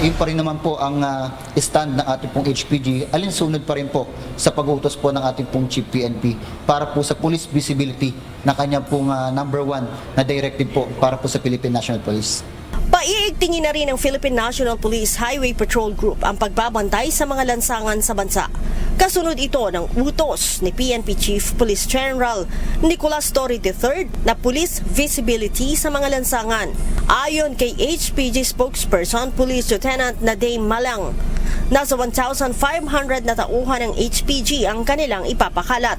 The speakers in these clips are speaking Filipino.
Yun pa rin naman po ang stand ng ating pong HPG, alinsunod pa rin po sa pag-utos po ng ating pong Chief PNP para po sa police visibility na kanyang pong number 1 na directive po para po sa Philippine National Police. Paiigtingin na rin ng Philippine National Police Highway Patrol Group ang pagbabantay sa mga lansangan sa bansa. Kasunod ito ng utos ni PNP Chief Police General Nicolas Torre III na police visibility sa mga lansangan. Ayon kay HPG spokesperson Police Lieutenant Naday Malang, nasa 1,500 na tauhan ng HPG ang kanilang ipapakalat.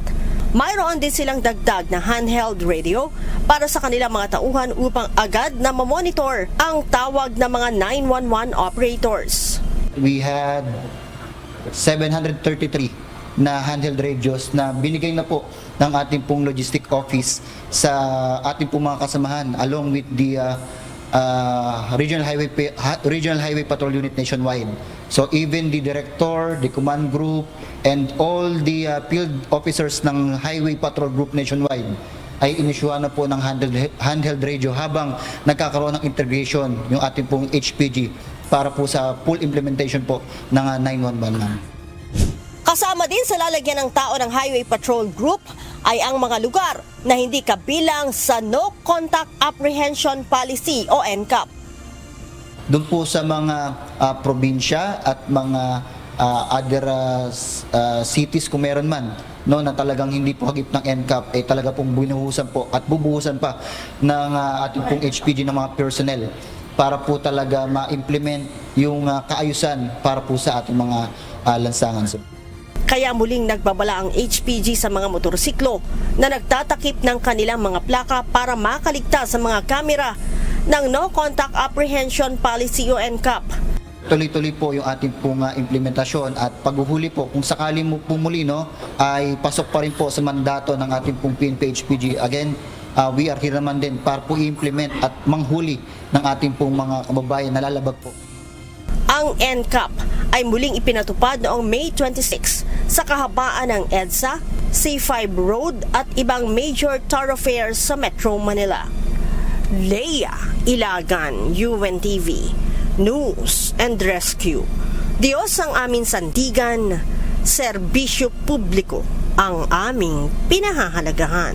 Mayroon din silang dagdag na handheld radio para sa kanilang mga tauhan upang agad na mamonitor ang tawag ng mga 911 operators. We had 733 na handheld radios na binigay na po ng ating pong logistic office sa ating pong mga kasamahan along with the Regional Highway Patrol Unit nationwide. So even the director, the command group, and all the field officers ng Highway Patrol Group nationwide ay inisyuhan na po ng handheld radio habang nagkakaroon ng integration yung ating pong HPG para po sa full implementation po ng 911. Kasama din sa lalagyan ng tao ng Highway Patrol Group ay ang mga lugar na hindi kabilang sa No Contact Apprehension Policy o NCAP. Doon po sa mga probinsya at mga other cities kung meron man no, na talagang hindi po hagip ng NCAP, ay talaga pong binuhusan po at bubuhusan pa ng ating pong HPG ng mga personnel para po talaga ma-implement yung kaayusan para po sa ating mga lansangan. Kaya muling nagbabala ang HPG sa mga motorsiklo na nagtatakip ng kanilang mga plaka para makaligtas sa mga kamera ng No Contact Apprehension Policy o NCAP. Tuloy-tuloy po yung ating pong implementasyon at paghuhuli po kung sakali mo po muli no, ay pasok pa rin po sa mandato ng ating pong PNP HPG. Again, we are here naman din para po i-implement at manghuli ng ating pong mga kababayan na lalabag po. Ang NCAP ay muling ipinatupad noong May 26 sa kahabaan ng EDSA, C5 Road at ibang major thoroughfares sa Metro Manila. Leia Ilagan, UNTV, News and Rescue. Diyos ang aming sandigan, serbisyo publiko ang aming pinahahalagahan.